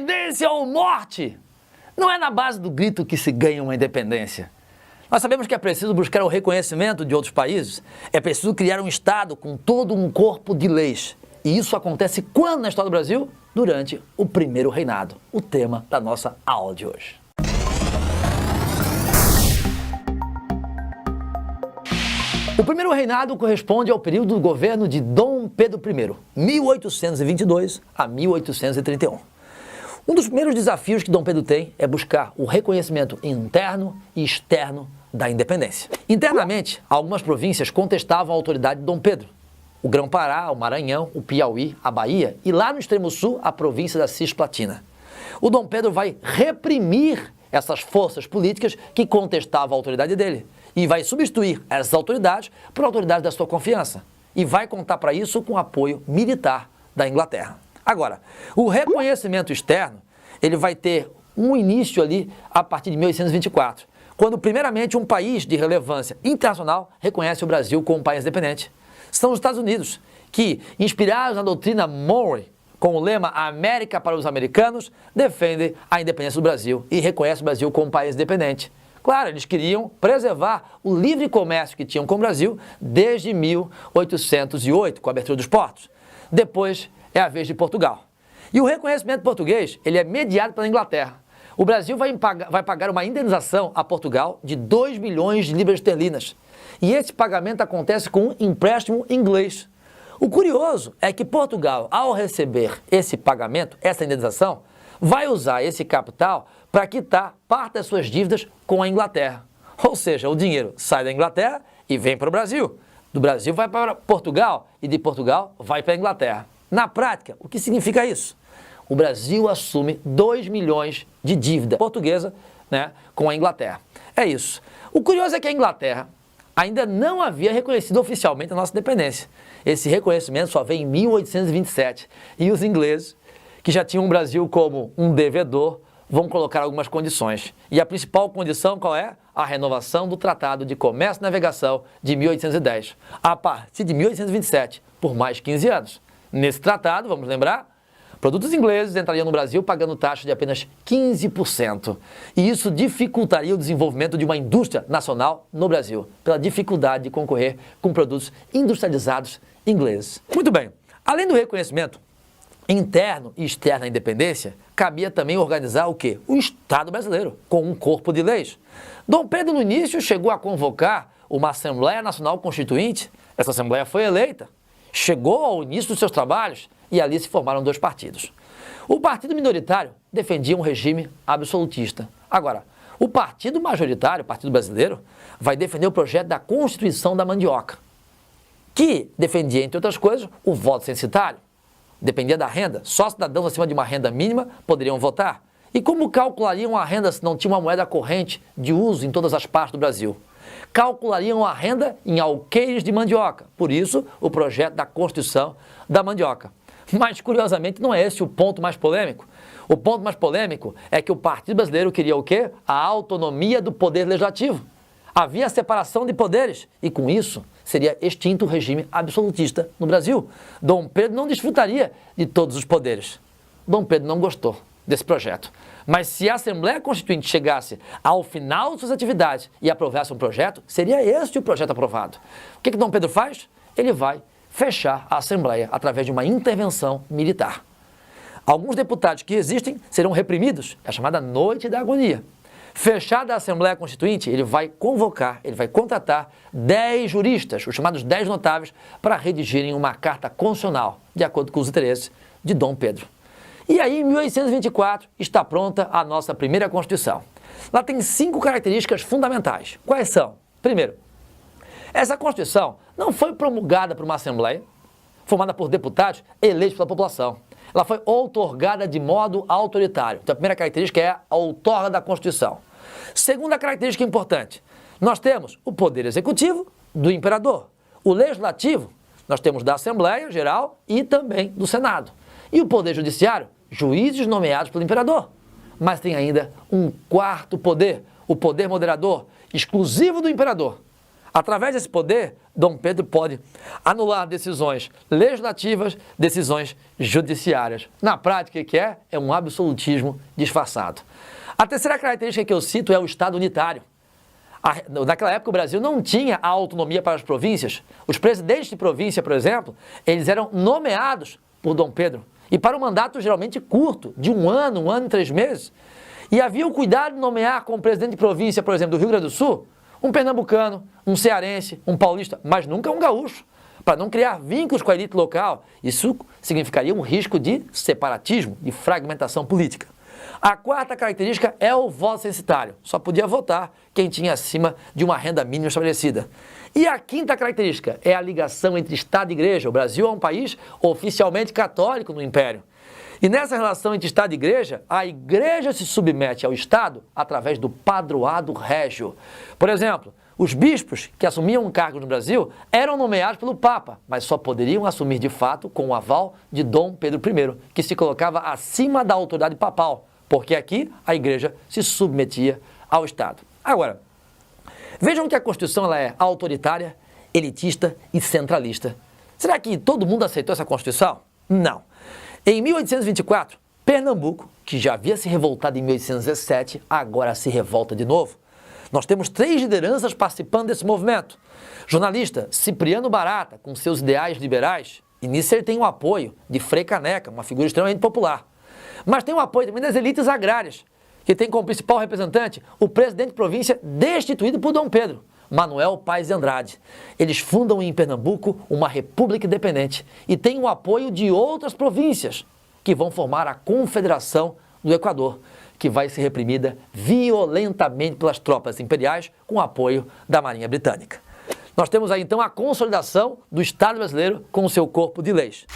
Independência ou morte! Não é na base do grito que se ganha uma independência. Nós sabemos que é preciso buscar o reconhecimento de outros países, é preciso criar um Estado com todo um corpo de leis. E isso acontece quando na história do Brasil? Durante o primeiro reinado, o tema da nossa aula de hoje. O primeiro reinado corresponde ao período do governo de Dom Pedro I, 1822 a 1831. Um dos primeiros desafios que Dom Pedro tem é buscar o reconhecimento interno e externo da independência. Internamente, algumas províncias contestavam a autoridade de Dom Pedro. O Grão-Pará, o Maranhão, o Piauí, a Bahia e lá no extremo sul, a província da Cisplatina. O Dom Pedro vai reprimir essas forças políticas que contestavam a autoridade dele e vai substituir essas autoridades por autoridades da sua confiança e vai contar para isso com o apoio militar da Inglaterra. Agora, o reconhecimento externo, ele vai ter um início ali a partir de 1824, quando primeiramente um país de relevância internacional reconhece o Brasil como um país independente. São os Estados Unidos, que, inspirados na doutrina Monroe, com o lema América para os americanos, defendem a independência do Brasil e reconhecem o Brasil como um país independente. Claro, eles queriam preservar o livre comércio que tinham com o Brasil desde 1808, com a abertura dos portos. Depois é a vez de Portugal. E o reconhecimento português, ele é mediado pela Inglaterra. O Brasil vai pagar uma indenização a Portugal de 2 milhões de libras esterlinas. E esse pagamento acontece com um empréstimo inglês. O curioso é que Portugal, ao receber esse pagamento, essa indenização, vai usar esse capital para quitar parte das suas dívidas com a Inglaterra. Ou seja, o dinheiro sai da Inglaterra e vem para o Brasil. Do Brasil vai para Portugal e de Portugal vai para a Inglaterra. Na prática, o que significa isso? O Brasil assume 2 milhões de dívida portuguesa, com a Inglaterra. É isso. O curioso é que a Inglaterra ainda não havia reconhecido oficialmente a nossa independência. Esse reconhecimento só veio em 1827 e os ingleses, que já tinham o Brasil como um devedor, vão colocar algumas condições. E a principal condição qual é? A renovação do Tratado de Comércio e Navegação de 1810, a partir de 1827, por mais 15 anos. Nesse tratado, vamos lembrar, produtos ingleses entrariam no Brasil pagando taxa de apenas 15%. E isso dificultaria o desenvolvimento de uma indústria nacional no Brasil, pela dificuldade de concorrer com produtos industrializados ingleses. Muito bem, além do reconhecimento interno e externo à independência, cabia também organizar o quê? O Estado brasileiro, com um corpo de leis. Dom Pedro, no início, chegou a convocar uma Assembleia Nacional Constituinte. Essa Assembleia foi eleita, chegou ao início dos seus trabalhos e ali se formaram 2 partidos. O partido minoritário defendia um regime absolutista. Agora, o partido majoritário, o Partido Brasileiro, vai defender o projeto da Constituição da Mandioca, que defendia, entre outras coisas, o voto censitário. Dependia da renda, só cidadãos acima de uma renda mínima poderiam votar. E como calculariam a renda se não tinha uma moeda corrente de uso em todas as partes do Brasil? Calculariam a renda em alqueires de mandioca. Por isso, o projeto da Constituição da Mandioca. Mas, curiosamente, não é esse o ponto mais polêmico. O ponto mais polêmico é que o Partido Brasileiro queria o quê? A autonomia do poder legislativo. Havia separação de poderes e, com isso, seria extinto o regime absolutista no Brasil. Dom Pedro não desfrutaria de todos os poderes. Dom Pedro não gostou desse projeto. Mas se a Assembleia Constituinte chegasse ao final de suas atividades e aprovasse um projeto, seria este o projeto aprovado. O que Dom Pedro faz? Ele vai fechar a Assembleia através de uma intervenção militar. Alguns deputados que existem serão reprimidos, é a chamada Noite da Agonia. Fechada a Assembleia Constituinte, ele vai convocar, ele vai contratar 10 juristas, os chamados 10 notáveis, para redigirem uma carta constitucional, de acordo com os interesses de Dom Pedro. E aí, em 1824, está pronta a nossa primeira Constituição. Lá tem 5 características fundamentais. Quais são? Primeiro, essa Constituição não foi promulgada por uma Assembleia, formada por deputados eleitos pela população. Ela foi outorgada de modo autoritário. Então, a primeira característica é a outorga da Constituição. Segunda característica importante, nós temos o poder executivo do imperador. O legislativo, nós temos da Assembleia Geral e também do Senado. E o poder judiciário, juízes nomeados pelo imperador. Mas tem ainda um 4º poder, o poder moderador, exclusivo do imperador. Através desse poder, Dom Pedro pode anular decisões legislativas, decisões judiciárias. Na prática, o que é? É um absolutismo disfarçado. A terceira característica que eu cito é o Estado unitário. Naquela época o Brasil não tinha a autonomia para as províncias. Os presidentes de província, por exemplo, eles eram nomeados por Dom Pedro. E para um mandato geralmente curto, de 1 ano e 3 meses. E havia o cuidado de nomear como presidente de província, por exemplo, do Rio Grande do Sul, um pernambucano, um cearense, um paulista, mas nunca um gaúcho, para não criar vínculos com a elite local. Isso significaria um risco de separatismo, de fragmentação política. A quarta característica é o voto censitário. Só podia votar quem tinha acima de uma renda mínima estabelecida. E a quinta característica é a ligação entre Estado e Igreja. O Brasil é um país oficialmente católico no Império. E nessa relação entre Estado e Igreja, a Igreja se submete ao Estado através do padroado régio. Por exemplo, os bispos que assumiam cargos no Brasil eram nomeados pelo Papa, mas só poderiam assumir de fato com o aval de Dom Pedro I, que se colocava acima da autoridade papal, porque aqui a Igreja se submetia ao Estado. Agora, vejam que a Constituição ela é autoritária, elitista e centralista. Será que todo mundo aceitou essa Constituição? Não. Em 1824, Pernambuco, que já havia se revoltado em 1817, agora se revolta de novo. Nós temos 3 lideranças participando desse movimento. Jornalista Cipriano Barata, com seus ideais liberais, e nisso ele tem o apoio de Frei Caneca, uma figura extremamente popular. Mas tem o apoio também das elites agrárias, que tem como principal representante o presidente de província destituído por Dom Pedro, Manuel Paes de Andrade. Eles fundam em Pernambuco uma república independente e têm o apoio de outras províncias, que vão formar a Confederação do Equador, que vai ser reprimida violentamente pelas tropas imperiais com o apoio da Marinha Britânica. Nós temos aí então a consolidação do Estado brasileiro com o seu corpo de leis.